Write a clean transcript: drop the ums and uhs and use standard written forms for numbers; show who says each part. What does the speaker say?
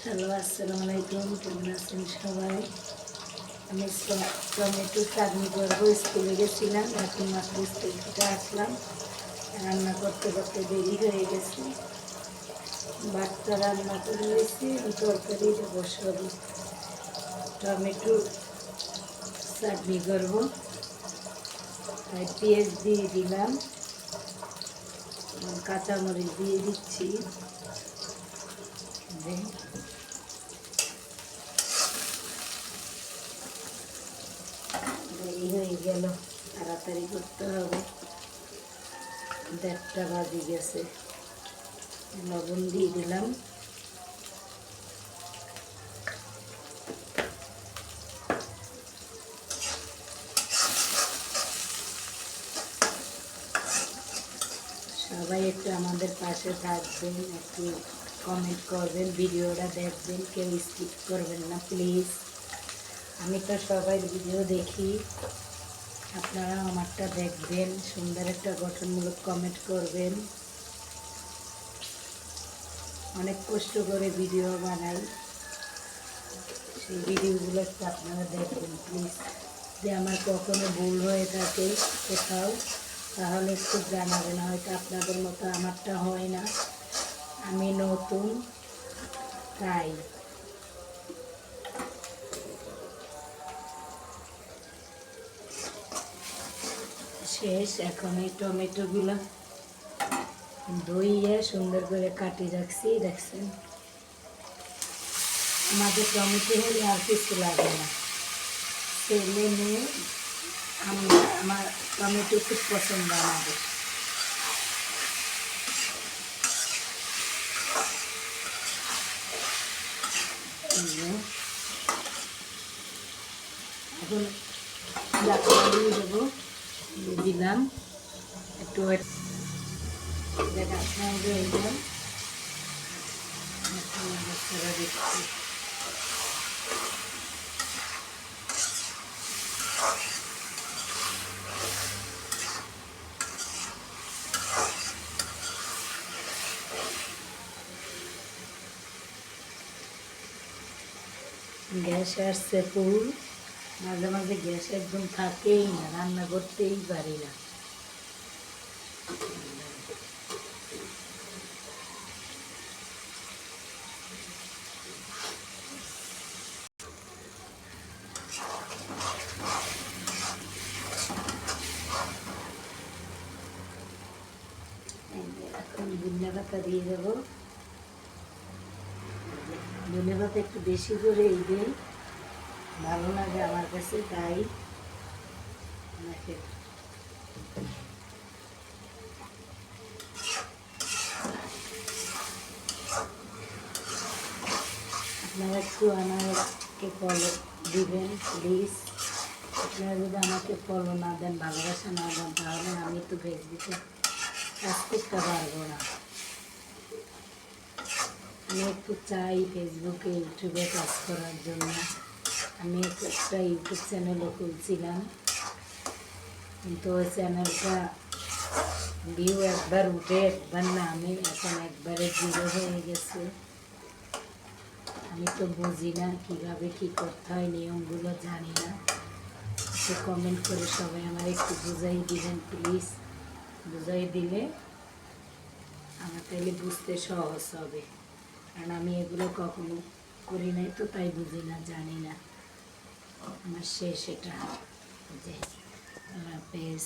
Speaker 1: Hello, আসসালামু আলাইকুম। কেমন আছেন সবাই? আমি টমেটো চাটনি করবো। স্কুলে গেছিলাম, এখন মাত্র স্কুল থেকে আসলাম। রান্না করতে করতে দেরি হয়ে গেছে। ভাতটা রান্না করে রয়েছি, তরকারিটা বসাবো। টমেটো চাটনি করবো, তাই পেঁয়াজ দিয়ে দিলাম, কাঁচামরিচ দিয়ে দিচ্ছি। দেরি হয়ে গেল, তাড়াতাড়ি করতে হবে। 1:30 বাজে গেছে। লবণ দিয়ে দিলাম, সবাই একটু আমাদের পাশে থাকবেন, একটু কমেন্ট করবেন, ভিডিওটা দেখবেন, কেউ স্কিপ করবেন না প্লিজ। আমি তো সবাই ভিডিও দেখি, আপনারা আমারটা দেখবেন, সুন্দর একটা গঠনমূলক কমেন্ট করবেন। অনেক কষ্ট করে ভিডিও বানাই, সেই ভিডিওগুলো একটু আপনারা দেখবেন প্লিজ। যে আমার কখনো ভুল হয়ে থাকে কোথাও, তাহলে একটু জানাবেন। হয়তো আপনাদের মতো আমারটা হয় না, আমি নতুন তাই। শেষ। এখন এই টমেটোগুলো ধুইয়ে সুন্দর করে কাটি রাখছি, দেখছেন। আমাদের টমেটো হলে আর কিছু লাগে না। ছেলে মেয়ে আমার টমেটো খুব পছন্দ আমাদের। এখন দিয়ে দেবো, দিয়ে দিলাম একটু দিচ্ছি। গ্যাস আসছে ফুল, মাঝে মাঝে গ্যাস একদম থাকেই না, রান্না করতেই পারি না। এখন ধনিয়া পাতা দিয়ে দেবো। ধনিয়া পাতা একটু বেশি করে দিই, ভালো লাগে আমার কাছে, তাই আপনারা একটু আমাকে ফলো দিবেন প্লিজ। আপনারা যদি আমাকে ফলো না দেন, ভালোবাসা না দেন, তাহলে আমি তো ফেসবুকে কাজ করতে পারবো না। আমি একটু চাই ফেসবুকে, ইউটিউবে কাজ করার জন্য। আমি একটা ইউটিউব চ্যানেলও খুলছিলাম, কিন্তু ওই চ্যানেলটা ভিউ একবার উঠে একবার নামে, এখন একবারে 0 হয়ে গেছে। আমি তো বুঝি না কীভাবে কী করতে হয়, নিয়মগুলো জানি না। একটু কমেন্ট করে সবাই আমার একটু বুঝাই দিবেন প্লিজ। বুঝাই দিলে আমার তাইলে বুঝতে সহজ হবে, কারণ আমি এগুলো কখনো করি নাই, তো তাই বুঝি না, জানি না। আমার শেষ এটা। যে আল্লাহ হাফেজ।